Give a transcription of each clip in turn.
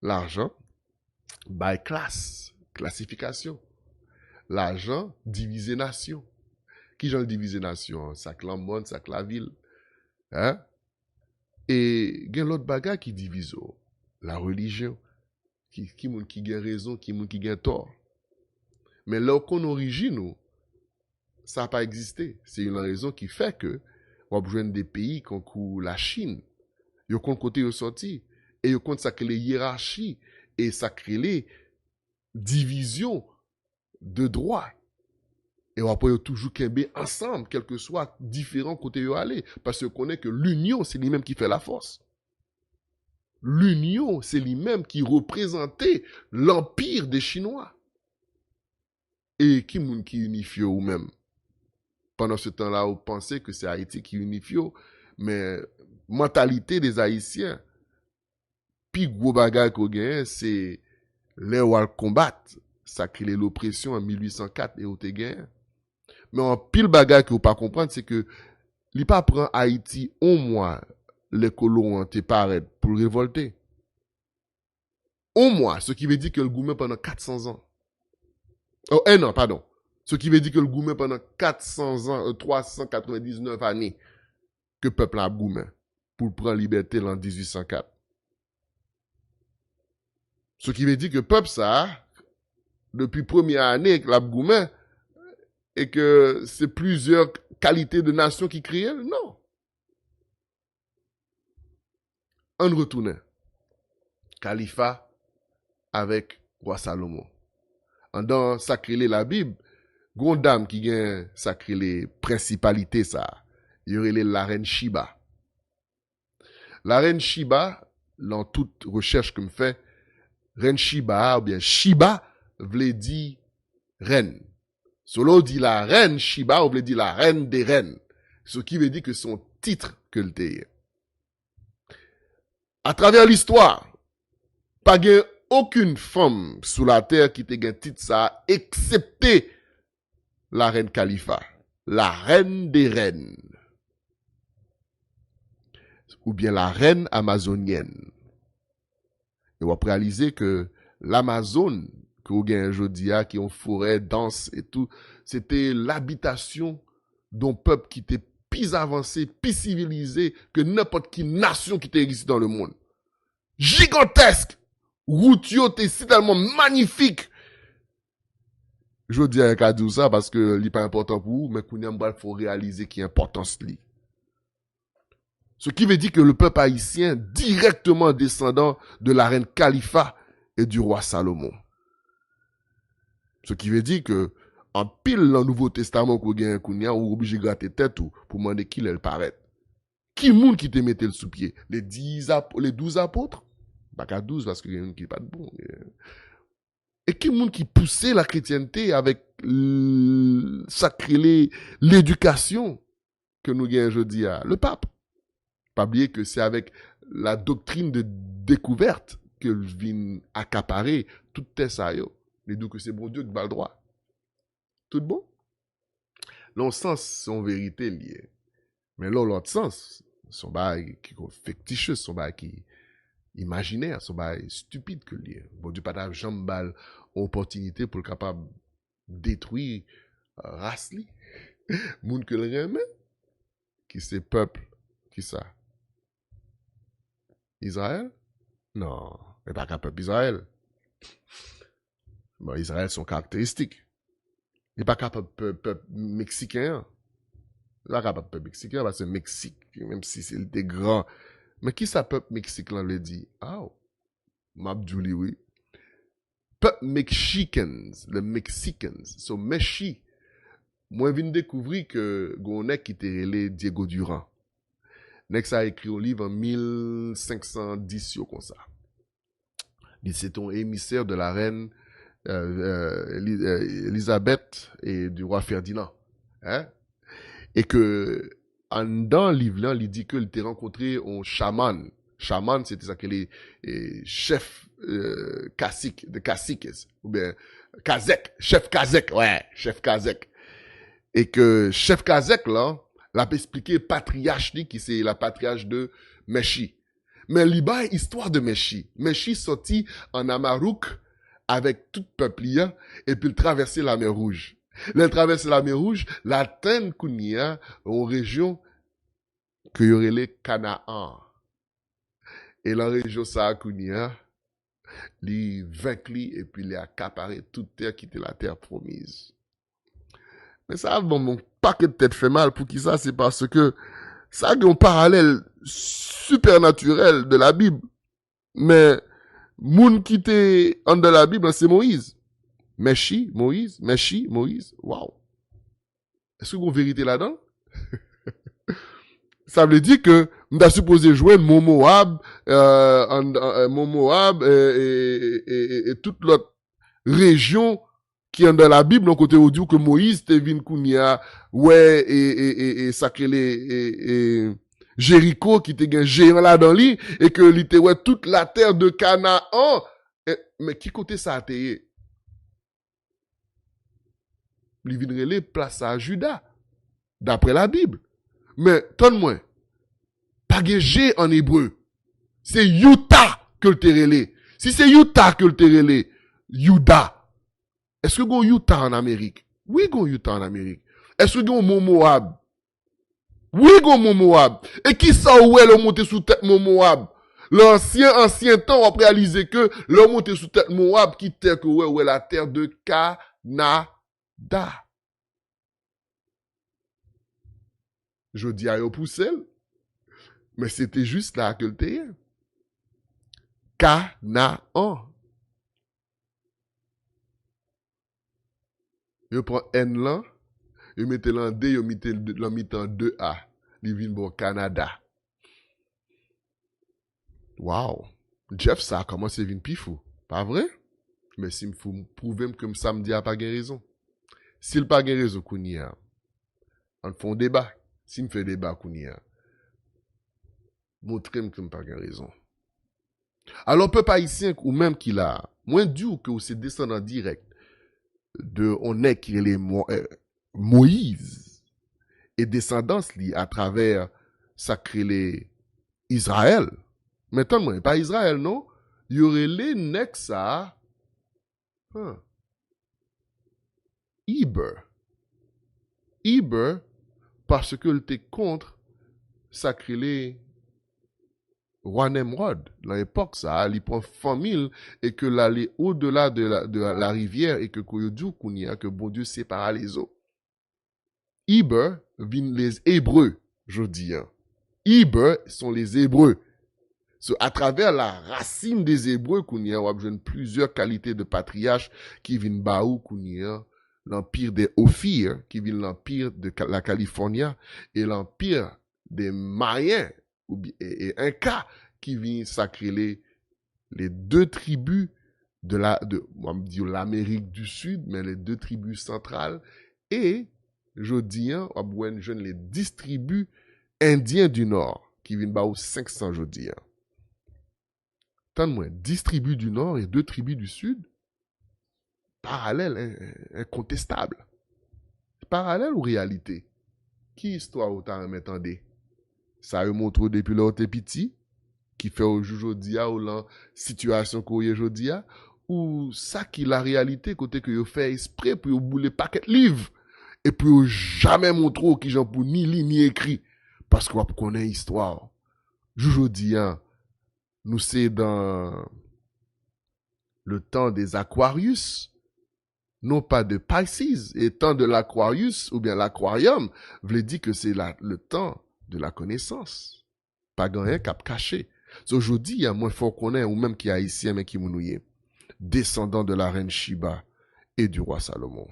l'argent by classe, classification. L'argent divisé nation. Qui j'en divise nation? Ça que l'amont, ça que la ville. Hein? Et il y a l'autre bagage qui divise la religion. Qui a raison, qui a tort. Mais là qu'on origine, ça n'a pas existé. C'est une raison qui fait que on a besoin des pays comme la Chine. Ils ont côté sorti. Et ils ont ça que les hiérarchies et ça crée les divisions de droits. Et après, ils ont toujours qu'aimer ensemble, quel que soit différents côtés où aller. Parce qu'on connaît que l'union, c'est lui-même qui fait la force. L'union, c'est lui-même qui représentait l'empire des Chinois. Et qui unifie ou même? Pendant ce temps-là, on pensait que c'est Haïti qui unifie, mais mentalité des Haïtiens, puis gros bagage qu'on gagne, c'est les wall combat, ça crée l'oppression en 1804 et au te gagne. Mais en pile bagage que vous pas comprendre, c'est que li pas prend Haïti au moins les colons ont été paraître pour révolter. Au moins, ce qui veut dire que le gouvernement pendant 400 ans. Oh, non, pardon. Ce qui veut dire que le gouvernement pendant 400 ans, 399 années, que le peuple a gouverné pour prendre liberté en 1804. Ce qui veut dire que le peuple, ça, depuis première année que l'a gouverné, et que c'est plusieurs qualités de nation qui créent, non. On retourne. Califat avec roi Salomon. En dans sacré la Bible, gondam qui gagne sacré les principalités ça. Il y aurait la reine Shiba. La reine Shiba, dans toute recherche que me fait, reine Shiba ou bien Shiba veut dire reine. Solo dit la reine Shiba ou veut dire la reine des reines. Ce qui veut dire que son titre que le t'est. À travers l'histoire, pas gain aucune femme sous la terre qui te gain titre ça, excepté la reine Khalifa, la reine des reines, ou bien la reine amazonienne. Et on va réaliser que l'Amazone, que vous gagnez aujourd'hui, qui ont forêt dense et tout, c'était l'habitation d'un peuple qui était plus avancé, plus civilisé que n'importe quelle nation qui existe dans le monde. Gigantesque! Routio était si tellement magnifique. Je dis à dire ça parce que c'est pas important pour vous, mais il faut réaliser qu'il y a importance li. Ce qui veut dire que le peuple haïtien, directement descendant de la reine Khalifa et du roi Salomon. Ce qui veut dire que, en pile dans le Nouveau Testament qu'on gagne kounia, ou obligé de gratter tête ou pour demander qui elle paraît. Qui moun qui te mettait le sous-pied? Les 12 apôtres? Pas qu'à 12 parce qu'il y a un qui n'est pas de bon. Et qui moun qui poussait la chrétienté avec sacré l'éducation que nous gagnons aujourd'hui à le pape? Pas oublier que c'est avec la doctrine de découverte que vient accaparer toute ça yo. Mais donc c'est bon Dieu qui bat le droit. Tout bon? L'autre sens, son vérité liée. Mais l'autre sens, son bail qui est fictitieux, son bail qui imaginaire, son bail stupide que lié. Bon Dieu pas jamais balle opportunité pour le capable détruire race li. Moun que le remet, qui c'est peuple, qui ça? Israël? Non, mais pas qu'un peuple Israël. Bon, Israël, son caractéristique. Il n'est pas capable de peuple mexicain. Il n'est pas capable de peuple mexicain parce que Mexique, même si c'est des grands. Mais qui ça peuple mexicain le dit? Ah, Mabdouli, oui. Peuple Mexicans, les Mexicans, sont Mechi. Moi, je viens de découvrir que Gonek qui était relé Diego Durand. Nex a écrit un livre en 1510 comme ça. C'est un émissaire de la reine Elisabeth et du roi Ferdinand. Hein? Et que, dans le livre là, il dit qu'il était rencontré un chaman. Chaman, c'était ça que les chefs caciques, de caciques, ou bien Kazek, chef Kazek, ouais, chef Kazek. Et que chef Kazek là, l'a expliqué patriarche qui c'est la patriarche de Mechi. Mais liba histoire de Meshi. Meshi sorti en Amarouk avec tout peuple là, et puis il traversait la mer Rouge. Il traversé la mer Rouge, l'atteint Kounia aux régions que y aurait les Canaan. Et la région ça Kounia, li vaincu et puis les accaparé toute terre qui était la terre promise. Mais ça, bon, pas que tête fait mal pour qui ça, c'est parce que ça a un parallèle supernaturel de la Bible. Mais, moun qui était en de la Bible, c'est Moïse. Moïse, waouh. Est-ce que vous avez vérité là-dedans? Ça veut dire que nous avons supposé jouer mon Moab, mon Moab et toute l'autre région qui est dans la Bible, donc côté où dit que Moïse te vin kounia, ouais, et sacré et Jéricho qui te gen géant là dans lui, et que li te ouais toute la terre de Canaan. Mais qui côté ça a été? Li vin relé place à Juda, d'après la Bible. Mais, tonne-moi, pas G en hébreu. C'est Utah que le terrelé. Si c'est Utah que le terrelé, Yuda. Est-ce que gon Utah en Amérique? Oui, gon Utah en Amérique. Est-ce que gon mon Moab? Oui, gon mon Moab. Et qui ça où est le monté sous tête mon Moab? Ancien temps, on a réalisé que le monté sous tête Moab qui était que ouais la terre de Canada. Je dis à yo poussel, mais c'était juste là que le terrain. Canaan. Yo prend N là, yo mette l'en D, yo mette en 2A. Li vin bon Canada. Wow. Jeff, ça a commencé vin pifou. Pas vrai? Mais si me faut prouver que me samedi a pas gen raison. S'il pas gen raison kounia, on fait un débat. Si me fait débat kounia, montrez-moi que me pas gen raison. Alors, peuple haïtien ou même qui l'a, moins dur que c'est descendant direct de on est qui est Moïse et descendance li à travers sacré les Israël. Maintenant, pas Israël, non? Il y aurait les Nexa, Iber. Iber, parce que était contre sacré les roi Nemrod. Dans l'époque, ça, il prend famille et que l'aller au-delà de la rivière et que Koyodou Kounia, que bon Dieu sépara les eaux. Iber viennent les Hébreux, je dis. Iber sont les Hébreux. À travers la racine des Hébreux, Kounia, on a besoin de plusieurs qualités de patriarches qui viennent Baou, Kounia, l'empire des Ophir, qui vient l'empire de la Californie, et l'empire des Mayens, et un cas qui vient sacrer les deux tribus de l'Amérique du Sud, mais les deux tribus centrales, et, je dis, on a les 10 tribus indiens du Nord, qui viennent Baou 500, je dis. Tant de moins, 10 tribus du Nord et 2 tribus du Sud, parallèle, incontestable. Parallèle ou réalité? Qui histoire ou t'as entendé? Ça remonte depuis l'autre petit, qui fait aujourd'hui ou la situation qu'on y aujourd'hui, ou ça qui la réalité côté que yo fait exprès pour yo bouler paquet livre et pour jamais montrer qui j'en pour ni li ni écrit parce qu'on connaît histoire. Aujourd'hui, nous c'est dans le temps des Aquarius, non pas de Pisces, et temps de l'Aquarius ou bien l'aquarium, veut dire que c'est le temps de la connaissance. Pas rien cap caché. Aujourd'hui, il y a moins fort qu'on est, ou même qui est haïtien, mais qui mounouye, descendant de la reine Shiba et du roi Salomon.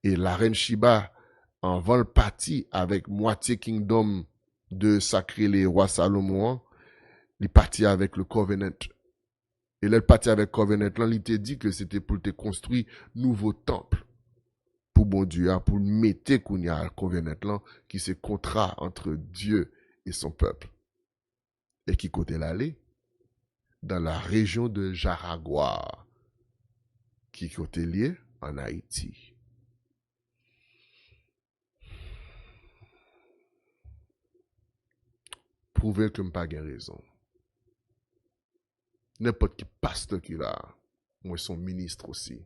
Et la reine Shiba, en vend le parti avec moitié kingdom de sacré les rois Salomon, il parti avec le covenant. Et là, il parti avec covenant, là, il t'a dit que c'était pour te construire nouveau temple. Pour bon Dieu, pour mettre qu'on y a un covenant là, qui c'est contrat entre Dieu et son peuple. Et qui côté l'aller? Dans la région de Jaraguá, qui côté lié en Haïti. Prouvez que je n'ai pas raison. N'importe qui pasteur qui là, moi son ministre aussi.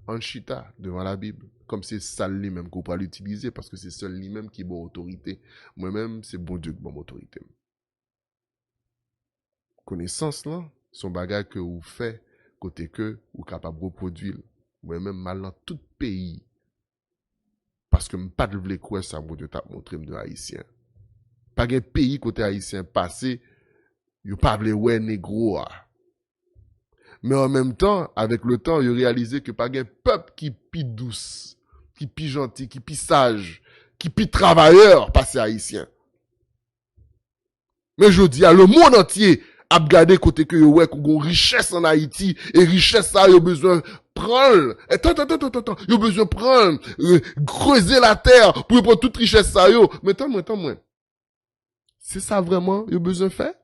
En chita devant la Bible. Comme c'est ça lui-même qu'on peut l'utiliser parce que c'est seul lui-même qui a bon autorité. Moi-même, c'est bon Dieu qui a bon autorité. Connaissance là, son bagage que vous faites, côté que vous capable de reproduire. Moi-même, mal dans tout pays. Parce que je ne pas de quoi ça, mon Dieu, t'a montré de haïtien. Pas un pays côté haïtien passé, vous pas de ouais négro. Mais en même temps, avec le temps, il a réalisé que pas un peuple qui pi douce, qui pi gentil, qui pi sage, qui pi travailleur, passé haïtien. Mais je dis, le monde entier a regardé côté que ouais, qu'on richesse en Haïti, et richesse ça, il a besoin prendre, attends, il a besoin prendre, creuser la terre pour prendre toute richesse ça, yo. Mais attends, c'est ça vraiment, il a besoin de faire?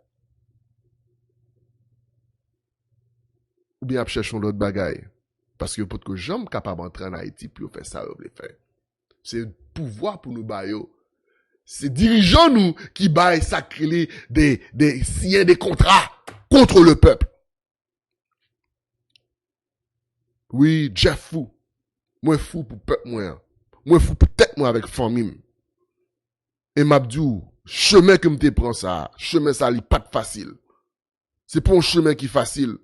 Ou bien, cherchons l'autre bagaille. Parce que peut-être que j'aime capable d'entrer en Haïti, puis faire ça, on le faire. C'est le pouvoir pour nous bailler. C'est dirigeants nous qui baillent sacrés signent des contrats contre le peuple. Oui, Jeff fou. Moi fou pour peuple moi. Moi fou peut-être moi avec famille. Et m'abdou, chemin que me te prend ça, chemin ça li pas facile. C'est pas un chemin qui facile.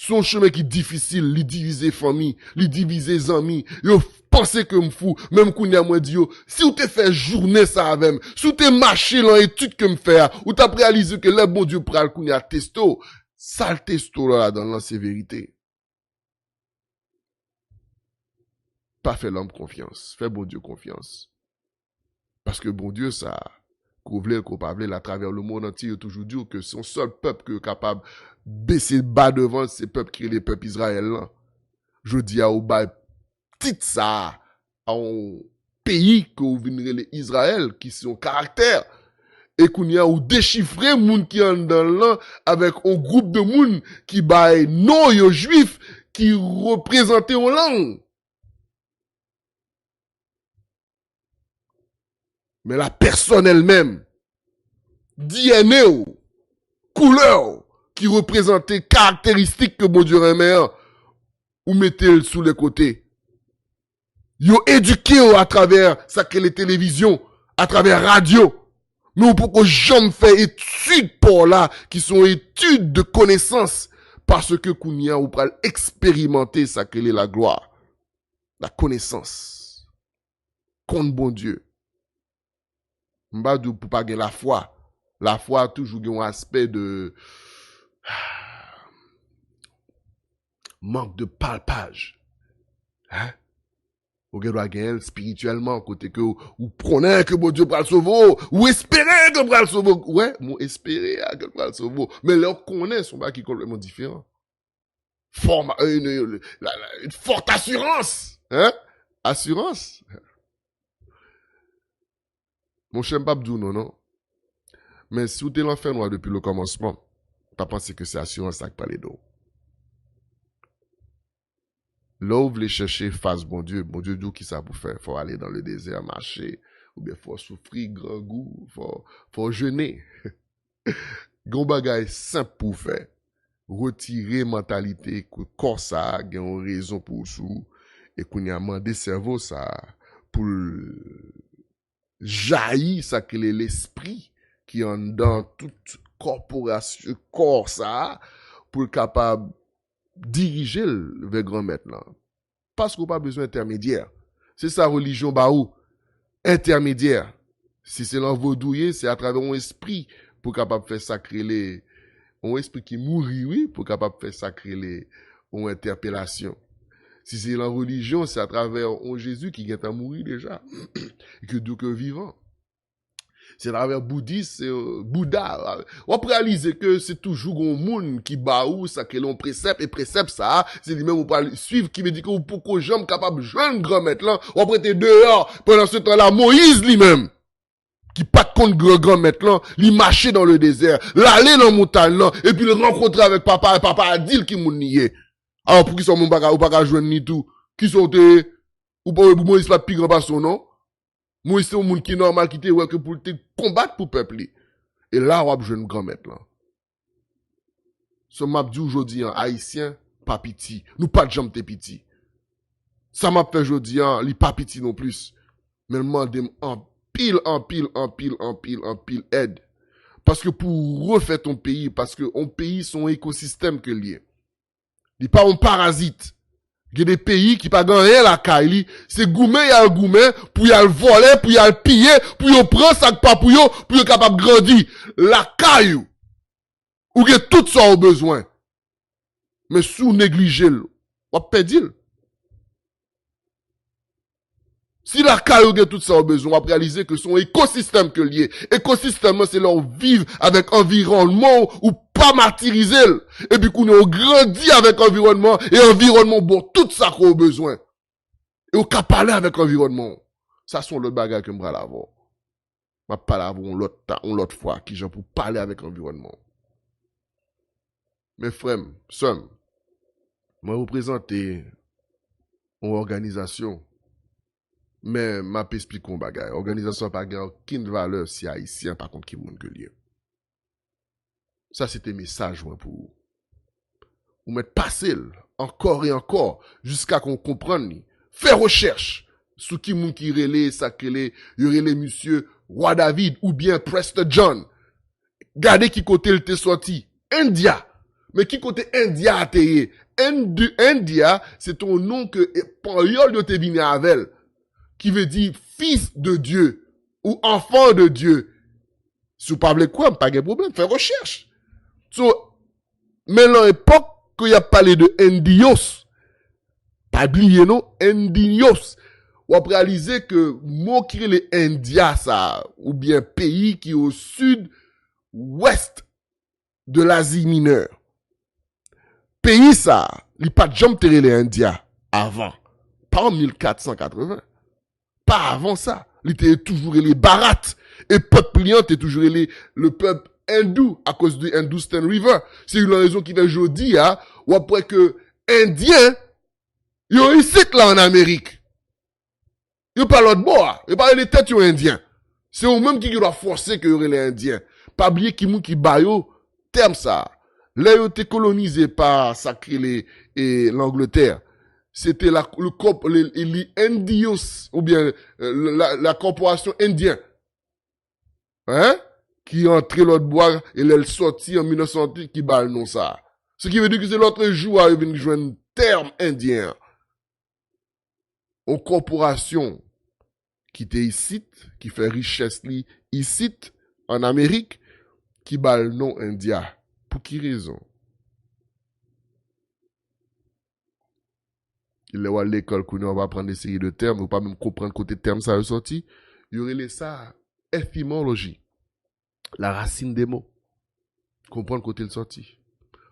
C'est un chemin qui difficile, li diviser famille, li diviser amis. Yo pensez que me fou, même qu'on y a moi dit yo, si ou te fait journée ça avec, si ou te marché dans étude que me faire, ou t'as réalisé que le bon Dieu pral qu'on y a testo, ça le testo là dans la sévérité. Pas fait l'homme confiance, fait bon Dieu confiance. Parce que bon Dieu ça, qu'on voulait, qu'on pas voulait, à travers le monde entier, il a toujours dit que son seul peuple qui est capable baisser bas devant, c'est le peuple qui est le peuple Israël là. Je dis à Oba, petit ça, à un pays que vous venez les Israël, qui sont caractère, et qu'on y a ou déchiffrer moun qui en dans là, avec un groupe de moun qui baille non yo juif, qui représentent en langue. Mais la personne elle-même, DNA, couleur, qui représentait caractéristiques que bon Dieu remet, ou mettez-le sous les côtés. Yo éduqué à travers ça que les télévisions, à travers radio. Mais pour que j'en fais études pour là, qui sont études de connaissances, parce que Kounia ou pral expérimenter ça que la gloire, la connaissance, contre bon Dieu. M'badou pour pas gagner la foi. La foi a toujours un aspect de manque de palpage. Hein? Ou doit gagner spirituellement côté que ou prenez que bon Dieu pral sauver ou espérer que pral sauver. Ouais, mon espérer que pral sauver. Mais leur connaît son bas qui est complètement différent. Une forte assurance. Hein? Assurance. Mon cher Babdou, non. Mais si vous êtes l'enfer noir depuis le commencement, pas penser que c'est assurance qui parle d'eau. Là où vous voulez chercher face bon Dieu dit qui ça pour faire. Faut aller dans le désert, marcher, ou bien faut souffrir grand goût, faut jeûner. Gon bagay simple pour faire. Retirer mentalité que corps ça a une raison pour sous et qu'on y a mandé cerveau ça pour jaillir ça que l'esprit qui en dans toute corporation corps ça pour capable diriger vers grand maître là. Parce qu'on pas besoin d'intermédiaire. C'est sa religion baou intermédiaire. Si c'est l'envaudouiller, c'est à travers un esprit pour capable faire sacrer les un esprit qui mourit, oui, pour capable faire sacrer les une interpellation. Si c'est la religion, c'est à travers un Jésus qui vient à mourir déjà, et que Dieu que vivant. C'est à travers bouddhisme, Bouddha. On peut réaliser que c'est toujours un monde qui baou, ça que l'on précepte, et précepte ça, c'est lui-même on peut suivre, qui veut dire que pour que j'aime capable de joindre grand maître là, on prête dehors, pendant ce temps-là, Moïse lui-même, qui pas contre grand maître là, il marchait dans le désert, l'aller dans la montagne là, et puis le rencontrer avec papa, et papa a dit qu'il moun nié. Alors, pour qui sont mon bagage, ou pas joindre ni tout, qui sont ou pas, Moïse pas plus grand pas son nom. Moïse, c'est un monde qui est normal, qui te ouais, que pour te combattre pour peuple. Et là, on a besoin de grand maître, là. Ce m'a dit aujourd'hui, haïtien, pas piti. Nous pas de jambe t'es piti. Ça m'a fait aujourd'hui, li pas piti non plus. Mais demande en pile aide. Parce que pour refaire ton pays, parce que on pays son écosystème que lié. Il pas un parasite. Il y a des pays qui pas gagné la caille, c'est gourmet y a un gourmet pour y a le voler, pour y a le piller, pour y prendre sac pas pour y capable grandir la caille. Ou que tout ça au besoin. Mais sous négliger, on perdre. Si la caille ou tout ça au besoin, on va réaliser que son écosystème que lié. Écosystème, c'est là où vivre avec environnement ou pas martyriser. Et puis qu'on a grandi avec environnement et environnement bon, tout ça qu'on a besoin. Et on peut parler avec l'environnement. Ça sont l'autre bagage que je vais avoir. Je vais parler avec l'autre fois qui j'ai pour parler avec l'environnement. Mes frères, sœurs, moi représente une organisation. Mais m'a expliqué un bagage. Organisation pas gagne aucune valeur si haïtien par contre qui monde que lié. Ça c'était message pour vous. Vous mettre passer encore et encore jusqu'à qu'on comprenne. Faire recherche sur qui moun qui relait ça relait, relait monsieur Roi David ou bien Prester John. Gardez qui côté il était sorti. India. Mais qui côté India a été? India, c'est ton nom que Paul de te venu avec, qui veut dire fils de Dieu ou enfant de Dieu. Si vous parlez quoi, pas de problème, faites recherche. So, mais dans l'époque qu'il y a parlé de Indios, pas oublier non, Indios, on a réalisé que mot qui est les India ça, ou bien pays qui est au sud-ouest de l'Asie mineure. Pays ça, il pas de jamais terré les Indiens avant, pas en 1480. Pas avant ça. Il était toujours les Bharat. Et peuple liant était toujours le peuple hindou à cause du Hindustan River. C'est une raison qui fait aujourd'hui, ou après que Indiens, ils ont ici là en Amérique. Ils parlent l'autre bois. Ils parlent des têtes aux Indiens. C'est eux-mêmes qui doivent forcer que y aurait les Indiens. Pas oublier qui mou qui bayo, terme ça. Là, ils ont été colonisés par sacré l'Angleterre. C'était les Indios, ou bien la corporation indienne, hein, qui est entré l'autre bois et elle sorti en 1908 qui bat le nom ça. Ce qui veut dire que c'est l'autre jour à venir jouer un terme indien. Une corporation qui était ici, qui fait richesse ici, en Amérique, qui bat le nom indien. Pour qui raison? Il est à l'école qu'on on va prendre des séries de termes, ou pas même comprendre côté terme ça est sorti. Il y aurait ça, étymologie. La racine des mots. Comprendre côté le sorti.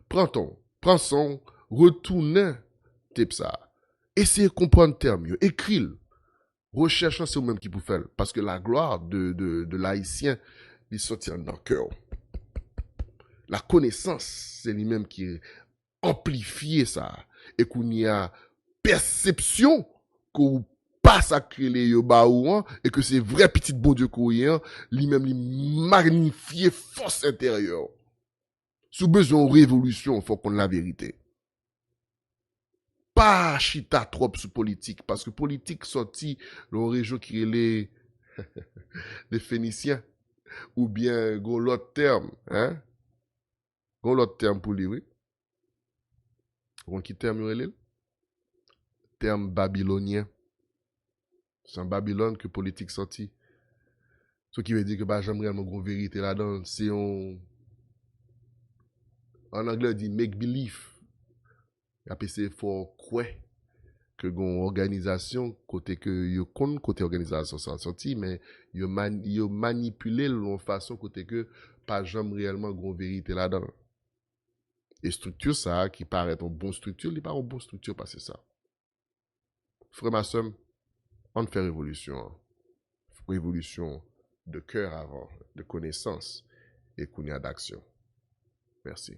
Prends son, retournez, type ça. Essayez de comprendre le terme, écris-le. Recherchez c'est vous-même qui peut faire. Parce que la gloire de l'haïtien, il sortit dans le cœur. La connaissance, c'est lui-même qui amplifie ça. Et qu'on y a perception que vous pas sacré les yobaouan et que c'est vrai petit bon Dieu qu'on y a, lui-même lui magnifier force intérieure. Sous besoin de révolution, faut qu'on ait la vérité. Pas chita trop sous politique, parce que politique sorti dans une région qui est les Phéniciens, ou bien, l'autre terme, hein? L'autre terme pour lui, oui. Qui terme, il terme babylonien. C'est en Babylone que politique sorti. Ce qui veut dire que bah, j'aimerais réellement une vérité là-dedans. C'est en anglais, on dit make believe. Après, c'est pour quoi que une organisation, côté que yo kon, côté organisation ça sorti, mais yo manipulé de façon côté que pas jamais réellement une vérité là-dedans. Et structure ça, qui paraît une bonne structure, il n'est pas une bonne structure parce que ça. Frère ma soeur, on fait révolution. Révolution de cœur avant, de connaissance et qu'on y a d'action. Merci.